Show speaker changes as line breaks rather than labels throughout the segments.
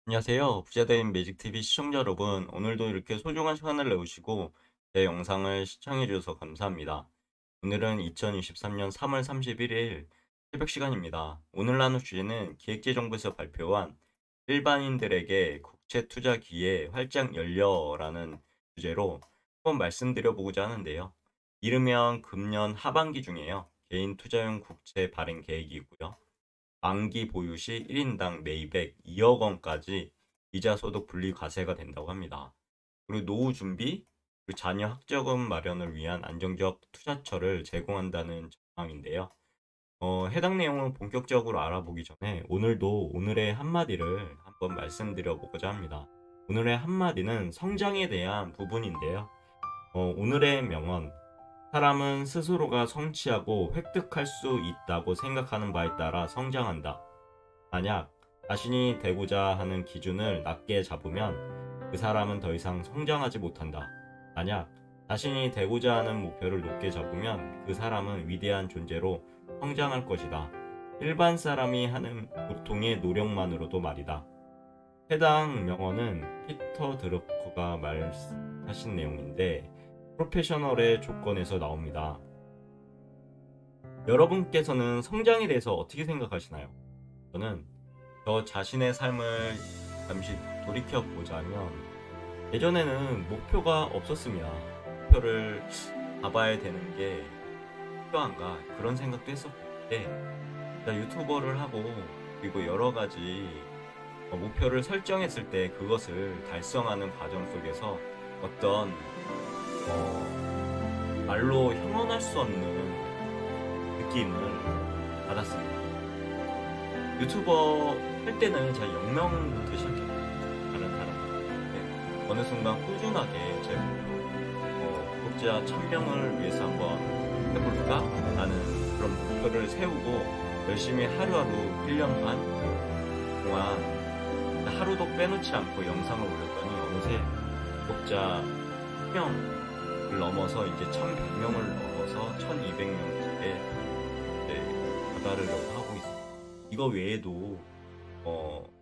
안녕하세요. 부자된 매직TV 시청자 여러분, 오늘도 이렇게 소중한 시간을 내오시고 제 영상을 시청해 주셔서 감사합니다. 오늘은 2023년 3월 31일 새벽 시간입니다. 오늘 나눌 주제는 기획재정부에서 발표한 일반인들에게 국채 투자 기회 활짝 열려라는 주제로 한번 말씀드려보고자 하는데요. 이르면 금년 하반기 중에요. 개인 투자용 국채 발행 계획이고요. 만기 보유 시 1인당 매입액 2억 원까지 이자 소득 분리 과세가 된다고 합니다. 그리고 노후 준비, 그리고 자녀 학자금 마련을 위한 안정적 투자처를 제공한다는 전망인데요. 해당 내용을 본격적으로 알아보기 전에 오늘도 오늘의 한마디를 한번 말씀드려 보고자 합니다. 오늘의 한마디는 성장에 대한 부분인데요. 오늘의 명언, 사람은 스스로가 성취하고 획득할 수 있다고 생각하는 바에 따라 성장한다. 만약 자신이 되고자 하는 기준을 낮게 잡으면 그 사람은 더 이상 성장하지 못한다. 만약 자신이 되고자 하는 목표를 높게 잡으면 그 사람은 위대한 존재로 성장할 것이다. 일반 사람이 하는 보통의 노력만으로도 말이다. 해당 명언은 피터 드러커가 말하신 내용인데 프로페셔널의 조건에서 나옵니다. 여러분께서는 성장에 대해서 어떻게 생각하시나요? 저는 저 자신의 삶을 잠시 돌이켜 보자면 예전에는 목표가 없었습니다. 목표를 잡아야 되는 게 필요한가 그런 생각도 했었는데 유튜버를 하고 그리고 여러 가지 목표를 설정했을 때 그것을 달성하는 과정 속에서 어떤 말로 형언할 수 없는 느낌을 받았습니다. 유튜버 할 때는 제가 0명부터 시작했어요. 다른 사람들. 어느 순간 꾸준하게 제 구독자 1000명을 위해서 한번 해볼까? 라는 그런 목표를 세우고 열심히 하루하루 1년 반 동안 하루도 빼놓지 않고 영상을 올렸더니 어느새 구독자 1000명을 넘어서 이제 1100명을 넘어서 1200명에 다다르려고 하고 있습니다. 이거 외에도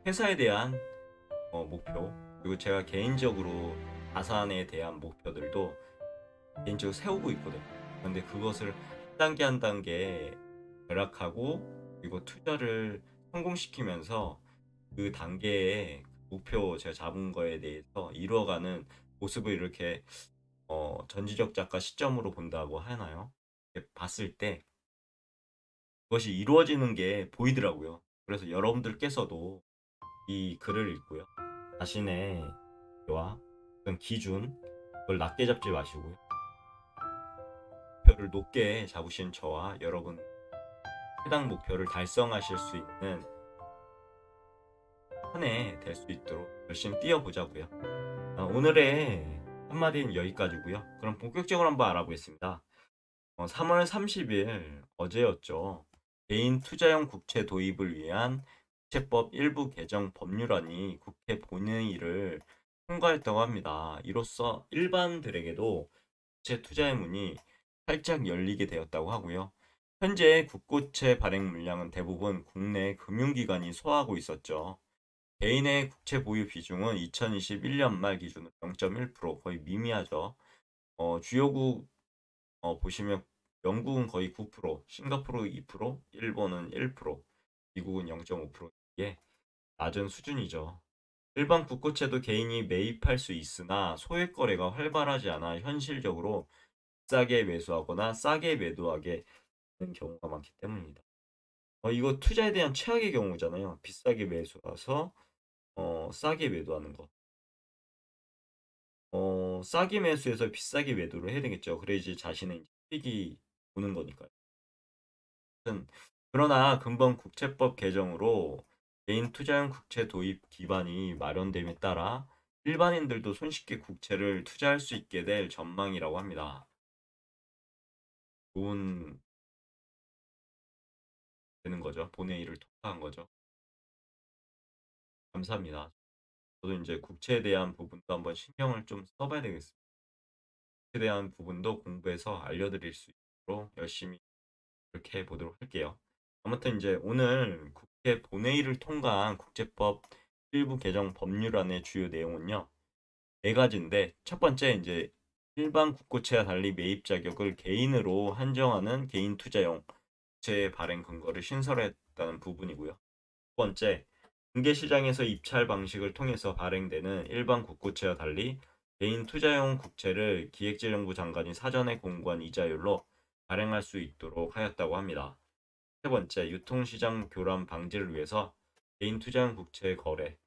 회사에 대한 목표 그리고 제가 개인적으로 자산에 대한 목표들도 개인적으로 세우고 있거든요. 그런데 그것을 한 단계 한 단계 절약하고 그리고 투자를 성공시키면서 그 단계에 목표 제가 잡은 거에 대해서 이루어가는 모습을 이렇게 전지적 작가 시점으로 본다고 하나요? 이렇게 봤을 때 그것이 이루어지는 게 보이더라고요. 그래서 여러분들께서도 이 글을 읽고요. 자신의 와 어떤 기준 그걸 낮게 잡지 마시고요. 목표를 높게 잡으신 저와 여러분 해당 목표를 달성하실 수 있는 한 해 될 수 있도록 열심히 뛰어보자고요. 오늘의 한마디는 여기까지고요. 그럼 본격적으로 한번 알아보겠습니다. 3월 30일 어제였죠. 개인 투자용 국채 도입을 위한 국채법 일부 개정 법률안이 국회 본회의를 통과했다고 합니다. 이로써 일반들에게도 국채 투자의 문이 활짝 열리게 되었다고 하고요. 현재 국고채 발행 물량은 대부분 국내 금융기관이 소화하고 있었죠. 개인의 국채 보유 비중은 2021년 말 기준으로 0.1% 거의 미미하죠. 주요국 보시면 영국은 거의 9%, 싱가포르 2%, 일본은 1%, 미국은 0.5% 이게 낮은 수준이죠. 일반 국고채도 개인이 매입할 수 있으나 소액 거래가 활발하지 않아 현실적으로 싸게 매수하거나 싸게 매도하게 되는 경우가 많기 때문입니다. 이거 투자에 대한 최악의 경우잖아요. 비싸게 매수해서 싸게 매도하는 거. 싸게 매수해서 비싸게 매도를 해야 되겠죠. 그래야지 자신의 수익이 오는 거니까요. 그러나 금번 국채법 개정으로 개인 투자용 국채 도입 기반이 마련됨에 따라 일반인들도 손쉽게 국채를 투자할 수 있게 될 전망이라고 합니다. 좋은 되는 거죠. 본회의를 통과한 거죠. 감사합니다. 저도 이제 국채에 대한 부분도 한번 신경을 좀 써봐야 되겠습니다. 국채에 대한 부분도 공부해서 알려드릴 수 있도록 열심히 그렇게 해보도록 할게요. 아무튼 이제 오늘 국회 본회의를 통과한 국제법 일부 개정 법률안의 주요 내용은요. 네 가지인데 첫 번째 이제 일반 국고채와 달리 매입 자격을 개인으로 한정하는 개인 투자용 국채 발행 근거를 신설했다는 부분이고요. 두 번째, 공개 시장에서 입찰 방식을 통해서 발행되는 일반 국고채와 달리 개인 투자용 국채를 기획재정부 장관이 사전에 공고한 이자율로 발행할 수 있도록 하였다고 합니다. 세 번째, 유통시장 교란 방지를 위해서 개인 투자용 국채 거래,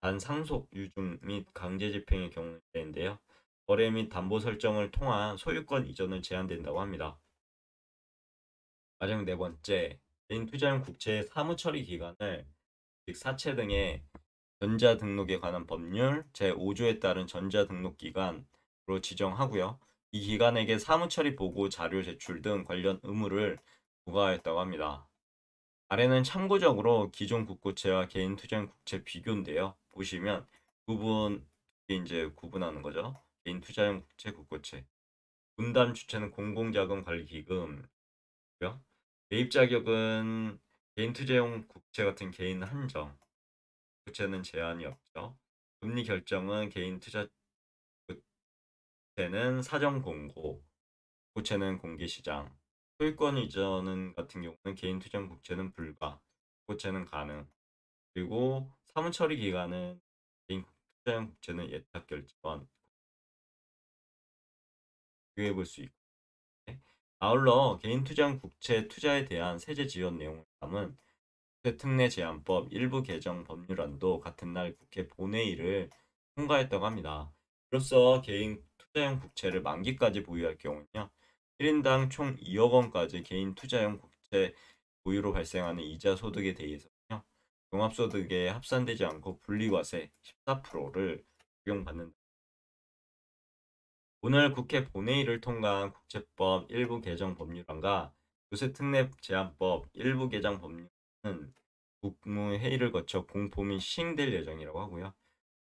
단 상속, 유증 및 강제 집행의 경우인데요. 거래 및 담보 설정을 통한 소유권 이전은 제한된다고 합니다. 마지막 네 번째, 개인 투자용 국채의 사무 처리 기간을 즉 사채 등의 전자등록에 관한 법률 제5조에 따른 전자등록기간으로 지정하고요. 이 기관에게 사무처리 보고 자료 제출 등 관련 의무를 부과했다고 합니다. 아래는 참고적으로 기존 국고채와 개인 투자용 국채 비교인데요. 보시면 구분 이제 구분하는 거죠. 개인 투자용 국채, 국고채. 분담 주체는 공공자금 관리기금이고요. 매입 자격은 개인 투자용 국채 같은 개인 한정. 국채는 제한이 없죠. 금리 결정은 개인 투자 국채는 사전 공고, 국채는 공개 시장. 소유권 이전 같은 경우는 개인 투자 국채는 불가, 국채는 가능. 그리고 사무 처리 기간은 개인 투자 국채는 예탁 결제권 비교해 볼 수 있고. 아울러 개인 투자 국채 투자에 대한 세제 지원 내용을 담은 특례 제한법 일부 개정 법률안도 같은 날 국회 본회의를 통과했다고 합니다. 이로써 개인 투자용 국채를 만기까지 보유할 경우는요. 1인당 총 2억 원까지 개인 투자용 국채 보유로 발생하는 이자 소득에 대해서는요. 종합소득에 합산되지 않고 분리과세 14%를 적용받는다. 오늘 국회 본회의를 통과한 국채법 일부 개정 법률안과 조세특례 제한법 일부 개정 법률은 국무회의를 거쳐 공포 및 시행될 예정이라고 하고요.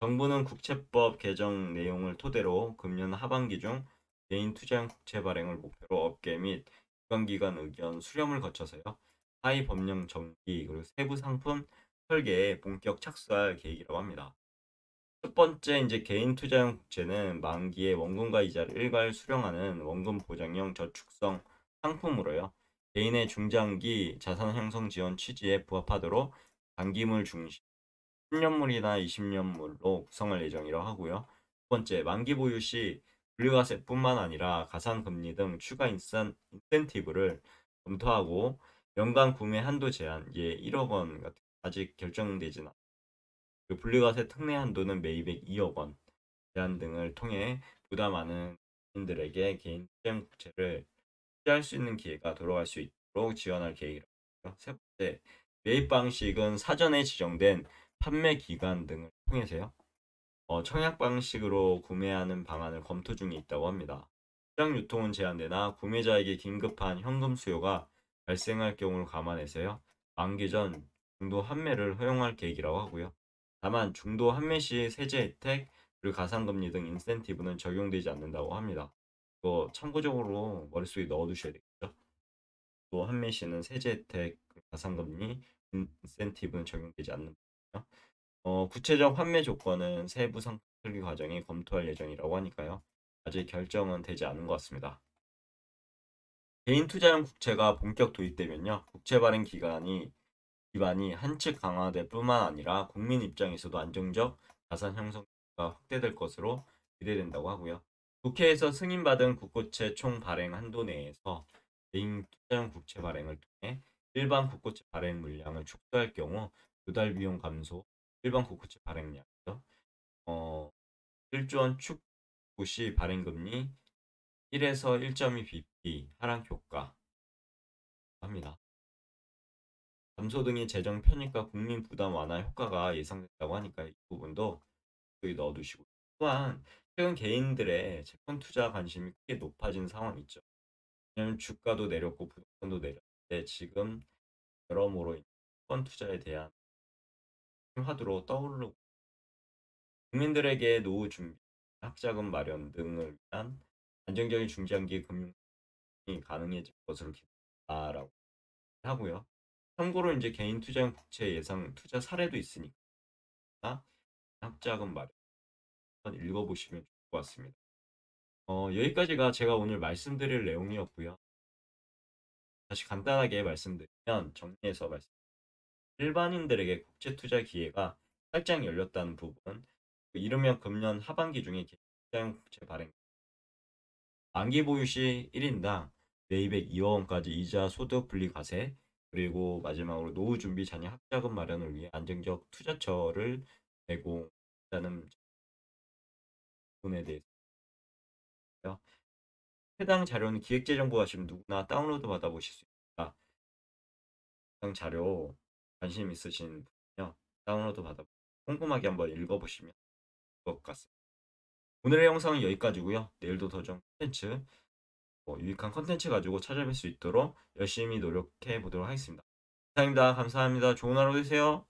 정부는 국채법 개정 내용을 토대로 금년 하반기 중 개인 투자형 국채 발행을 목표로 업계 및 유관기관 의견 수렴을 거쳐서요. 하위 법령 정비 그리고 세부 상품 설계에 본격 착수할 계획이라고 합니다. 첫 번째 이제 개인 투자형 국채는 만기에 원금과 이자를 일괄 수령하는 원금 보장형 저축성 상품으로요. 개인의 중장기 자산 형성 지원 취지에 부합하도록 단기물 중심 10년물이나 20년물로 구성할 예정이라고 하고요. 두 번째, 만기 보유 시 분리과세뿐만 아니라 가상금리 등 추가 인센티브를 검토하고 연간 구매 한도 제한, 1억 원 같은 아직 결정되진 않. 그 분리과세 특례 한도는 매입액 2억 원 제한 등을 통해 부담 많은 국민들에게 개인 투자형 국채를 투자할 수 있는 기회가 돌아갈 수 있도록 지원할 계획이라고 하고요. 세 번째, 매입 방식은 사전에 지정된 판매 기간 등을 통해서요. 청약 방식으로 구매하는 방안을 검토 중에 있다고 합니다. 시장 유통은 제한되나 구매자에게 긴급한 현금 수요가 발생할 경우를 감안해서요. 만기 전 중도 환매를 허용할 계획이라고 하고요. 다만 중도 환매 시 세제 혜택 그리고 가상금리 등 인센티브는 적용되지 않는다고 합니다. 이거 참고적으로 머릿속에 넣어두셔야 되겠죠. 또 환매 시는 세제 혜택, 가상금리, 인센티브는 적용되지 않는 거고요. 구체적 환매 조건은 세부 상품 설계 과정에 검토할 예정이라고 하니까요. 아직 결정은 되지 않은 것 같습니다. 개인 투자형 국채가 본격 도입되면요. 국채 발행 기반이 한층 강화될 뿐만 아니라 국민 입장에서도 안정적 자산 형성가 확대될 것으로 기대된다고 하고요. 국회에서 승인받은 국고채 총 발행 한도 내에서 개인 투자형 국채 발행을 통해 일반 국고채 발행 물량을 축소할 경우 조달 비용 감소, 일반 국고채 발행량이죠. 어, 1조 원 축구 시 발행금리 1에서 1.2bp 하락 효과 합니다. 감소 등의 재정 편익과 국민 부담 완화 효과가 예상된다고 하니까 이 부분도 여기 넣어두시고 또한 최근 개인들의 채권 투자 관심이 크게 높아진 상황이 있죠. 왜냐하면 주가도 내렸고 부동산도 내렸는데 지금 여러모로 채권 투자에 대한 화두로 떠오르고 국민들에게 노후 준비, 학자금 마련 등을 위한 안정적인 중장기 금융이 가능해질 것으로 기대한다라고 하고요. 참고로 이제 개인 투자형 국채 예상 투자 사례도 있으니까 학자금 마련 한번 읽어보시면 좋을 것 같습니다. 여기까지가 제가 오늘 말씀드릴 내용이었고요. 다시 간단하게 말씀드리면 정리해서 일반인들에게 국제 투자 기회가 살짝 열렸다는 부분, 이르면 금년 하반기 중에 개인사용 국채 발행, 만기 보유 시 1인당 매입액 2억 원까지 이자 소득 분리 과세, 그리고 마지막으로 노후 준비 자녀 학자금 마련을 위해 안정적 투자처를 제공한다는 부분에 대해서요. 해당 자료는 기획재정부 하시면 누구나 다운로드 받아보실 수 있습니다. 해당 자료 관심 있으신 분은요, 다운로드 받아 꼼꼼하게 한번 읽어보시면 좋을 것 같습니다. 오늘의 영상은 여기까지고요. 내일도 더 좋은 콘텐츠, 유익한 콘텐츠 가지고 찾아뵐 수 있도록 열심히 노력해 보도록 하겠습니다. 감사합니다. 감사합니다. 좋은 하루 되세요.